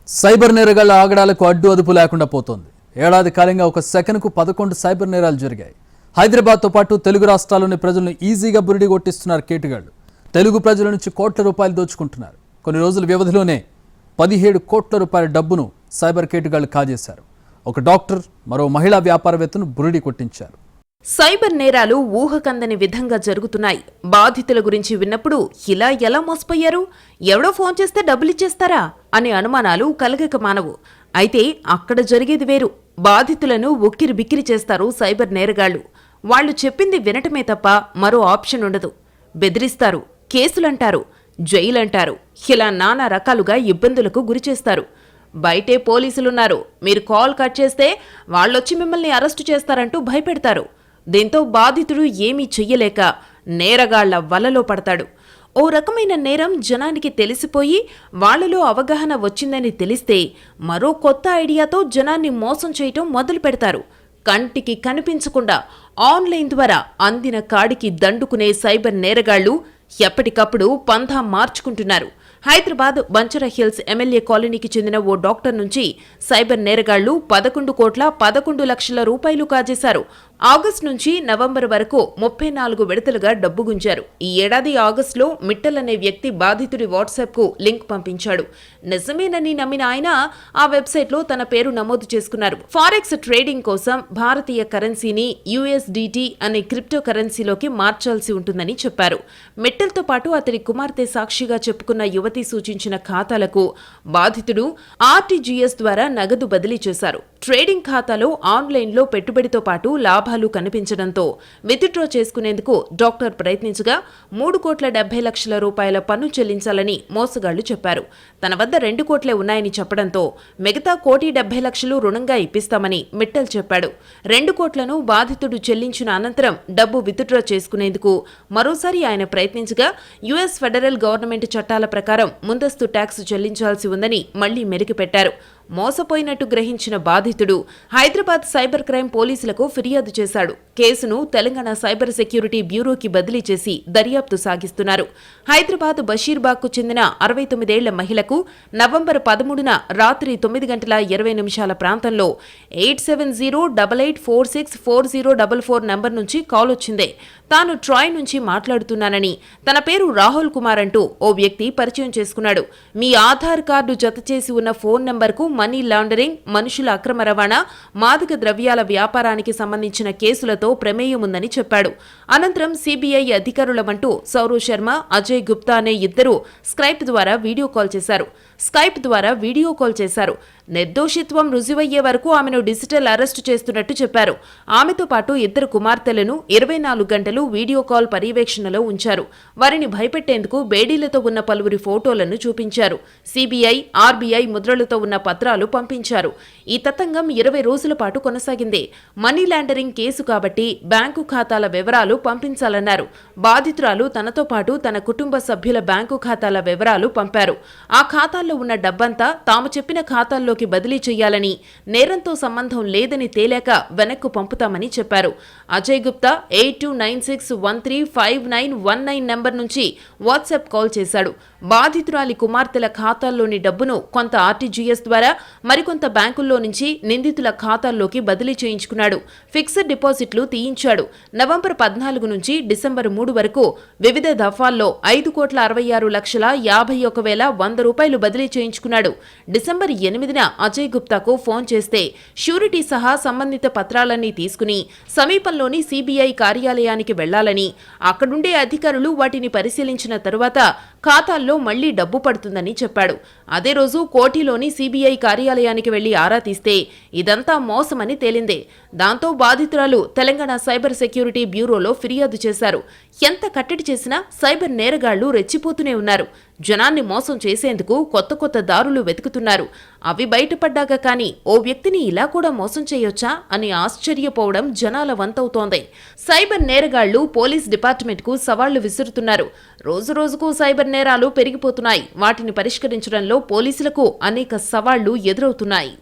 Cyber నేరగాళ్ల ఆగడాలకు అడ్డు అదుపు లేకుండా పోతోంది. ఏడాది కాలంగా ఒక సెకనుకు 11 సైబర్ నేరాలు జరిగాయి. హైదరాబాద్తో పాటు తెలుగు రాష్ట్రాల్లోని ప్రజలను ఈజీగా బురిడి కొట్టిస్తున్నారు కేటుగాళ్లు. తెలుగు ప్రజల నుంచి కోట్ల రూపాయలు దోచుకుంటున్నారు. కొన్ని రోజుల వ్యవధిలోనే 17 కోట్ల రూపాయల డబ్బును సైబర్ కేటుగాళ్లు కాజేశారు. ఒక డాక్టర్, మరో మహిళా వ్యాపారవేత్తను బురిడి కొట్టించారు. సైబర్ నేరాలు ఊహకందని విధంగా జరుగుతున్నాయి. బాధితుల గురించి విన్నప్పుడు ఇలా ఎలా మోసపోయారు, ఎవడో ఫోన్ చేస్తే డబ్బులిచ్చేస్తారా అనే అనుమానాలు కలగక మానవు. అయితే అక్కడ జరిగేది వేరు. బాధితులను ఉక్కిరి బిక్కిరి చేస్తారు సైబర్ నేరగాళ్లు. వాళ్లు చెప్పింది వినటమే తప్ప మరో ఆప్షన్ ఉండదు. బెదిరిస్తారు, కేసులంటారు, జైలంటారు, ఇలా నానా రకాలుగా ఇబ్బందులకు గురిచేస్తారు. బయటే పోలీసులున్నారు, మీరు కాల్ కట్ చేస్తే వాళ్ళొచ్చి మిమ్మల్ని అరెస్టు చేస్తారంటూ భయపెడతారు. దీంతో బాధితుడు ఏమీ చెయ్యలేక నేరగాళ్ల వలలో పడతాడు. ఓ రకమైన నేరం జనానికి తెలిసిపోయి వాళ్లలో అవగాహన వచ్చిందని తెలిస్తే మరో కొత్త ఐడియాతో జనాన్ని మోసం చేయటం మొదలు పెడతారు. కంటికి కనిపించకుండా ఆన్లైన్ ద్వారా అందిన కాడికి దండుకునే సైబర్ నేరగాళ్లు ఎప్పటికప్పుడు పంథా మార్చుకుంటున్నారు. హైదరాబాద్ బంజారాహిల్స్ ఎమ్మెల్యే కాలనీకి చెందిన ఓ డాక్టర్ నుంచి సైబర్ నేరగాళ్లు 11 లక్షల రూపాయలు కాజేశారు. ఆగస్టు నుంచి నవంబర్ వరకు 34 విడతలుగా డబ్బు గుంజారు. ఈ ఏడాది ఆగస్టులో మిట్టల్ అనే వ్యక్తి బాధితుడి వాట్సాప్కు లింక్ పంపించాడు. నిజమేనని నమ్మిన ఆయన ఆ వెబ్సైట్లో తన పేరు నమోదు చేసుకున్నారు. ఫారెక్స్ ట్రేడింగ్ కోసం భారతీయ కరెన్సీని USDT అనే క్రిప్టో కరెన్సీలోకి మార్చాల్సి ఉంటుందని చెప్పారు. మిట్టల్తో పాటు అతడి కుమార్తె సాక్షిగా చెప్పుకున్న యువతి సూచించిన ఖాతాలకు బాధితుడు RTGS ద్వారా నగదు బదిలీ చేశారు. ట్రేడింగ్ ఖాతాలో ఆన్లైన్లో పెట్టుబడితో పాటు లాభాలు కనిపించడంతో విత్డ్రా చేసుకునేందుకు డాక్టర్ ప్రయత్నించగా 3,70 లక్షల రూపాయల పన్ను చెల్లించాలని మోసగాళ్లు చెప్పారు. తన వద్ద 2 కోట్లే ఉన్నాయని చెప్పడంతో మిగతా 1,70 లక్షలు రుణంగా ఇప్పిస్తామని మిట్టల్ చెప్పాడు. 2 కోట్లను బాధితుడు చెల్లించిన అనంతరం డబ్బు విత్డ్రా చేసుకునేందుకు మరోసారి ఆయన ప్రయత్నించగా US ఫెడరల్ గవర్నమెంట్ చట్టాల ప్రకారం ముందస్తు ట్యాక్స్ చెల్లించాల్సి ఉందని మళ్లీ మెలికిపెట్టారు. మోసపోయినట్టు గ్రహించిన బాధితుడు హైదరాబాద్ సైబర్ క్రైమ్ పోలీసులకు ఫిర్యాదు చేశాడు. కేసును తెలంగాణ సైబర్ సెక్యూరిటీ బ్యూరోకి బదిలీ చేసి దర్యాప్తు సాగిస్తున్నారు. హైదరాబాద్ బషీర్బాగ్కు చెందిన 69 ఏళ్ల మహిళకు నవంబర్ 13న రాత్రి 9:20 ప్రాంతంలో 870884644044 నంబర్ నుంచి కాల్ వచ్చింది. తాను ట్రాయ్ నుంచి మాట్లాడుతున్నానని, తన పేరు రాహుల్ కుమార్ అంటూ ఓ వ్యక్తి పరిచయం చేసుకున్నాడు. మీ ఆధార్ కార్డు జత చేసి ఉన్న ఫోన్ నంబర్కు మనీ లాండరింగ్, మనుషుల అక్రమ రవాణా, మాదక ద్రవ్యాల వ్యాపారానికి సంబంధించిన కేసులతో ప్రమేయం ఉందని చెప్పాడు. అనంతరం CBI అధికారులమంటూ సౌరవ్ శర్మ, అజయ్ గుప్తా అనే ఇద్దరు స్కైప్ ద్వారా వీడియో కాల్ చేశారు. నిర్దోషిత్వం రుజువయ్యే వరకు ఆమెను డిజిటల్ అరెస్టు చేస్తున్నట్టు చెప్పారు. ఆమెతో పాటు 2 కుమార్తెలను 24 గంటలు వీడియో కాల్ పర్యవేక్షణలో ఉంచారు. వారిని భయపెట్టేందుకు బేడీలతో ఉన్న పలువురి ఫోటోలను చూపించారు. CBI, RBI ముద్రలతో ఉన్న పత్రాలు పంపించారు. ఈ తతంగం 20 రోజుల పాటు కొనసాగింది. మనీ లాండరింగ్ కేసు కాబట్టి బ్యాంకు ఖాతాల వివరాలు పంపించాలన్నారు. బాధితురాలు తనతో పాటు తన కుటుంబ సభ్యుల బ్యాంకు ఖాతాల వివరాలు పంపారు. ఆ ఖాతాల్లో ఉన్న డబ్బంతా తాము చెప్పిన ఖాతాల్లోకి బదిలీ చేయాలని, నేరంతో సంబంధం లేదని తేలాక వెనక్కు పంపుతామని చెప్పారు. అజయ్ గుప్తా 8296135919 నంబర్ నుంచి వాట్సాప్ కాల్ చేశాడు. బాధితురాలి కుమార్తెల ఖాతాల్లోని డబ్బును కొంత RTGS ద్వారా, మరికొంత బ్యాంకుల్లో నుంచి నిందితుల ఖాతాల్లోకి బదిలీ చేయించుకున్నాడు. ఫిక్స్డ్ డిపాజిట్లు తీయించాడు. నవంబర్ 14 నుంచి డిసెంబర్ 3 వరకు వివిధ దఫాల్లో 5,66,51,100 రూపాయలు బదిలీ చేయించుకున్నాడు. డిసెంబర్ 8న అజయ్ గుప్తాకు ఫోన్ చేస్తే షూరిటీ సహా సంబంధిత పత్రాలన్నీ తీసుకుని సమీపంలోని CBI కార్యాలయానికి వెళ్లాలని, అక్కడుండే అధికారులు వాటిని పరిశీలించిన తరువాత ఖాతాల్లో మళ్లీ డబ్బు పడుతుందని చెప్పాడు. అదే రోజు కోఠిలోని CBI కార్యాలయానికి వెళ్లి ఆరా తీస్తే ఇదంతా మోసమని తేలిందే. దాంతో బాధితురాలు తెలంగాణ సైబర్ సెక్యూరిటీ బ్యూరోలో ఫిర్యాదు చేశారు. ఎంత కట్టడి చేసినా సైబర్ నేరగాళ్లు రెచ్చిపోతూనే ఉన్నారు. జనాన్ని మోసం చేసేందుకు కొత్త దారులు వెతుకుతున్నారు. అవి బయటపడ్డాక కానీ ఓ వ్యక్తిని ఇలా కూడా మోసం చేయొచ్చా అని ఆశ్చర్యపోవడం జనాల వంతవుతోంది. సైబర్ నేరగాళ్లు పోలీస్ డిపార్ట్మెంట్కు సవాళ్లు విసురుతున్నారు. రోజురోజుకు సైబర్ నేరాలు పెరిగిపోతున్నాయి. వాటిని పరిష్కరించడంలో పోలీసులకు అనేక సవాళ్లు ఎదురవుతున్నాయి.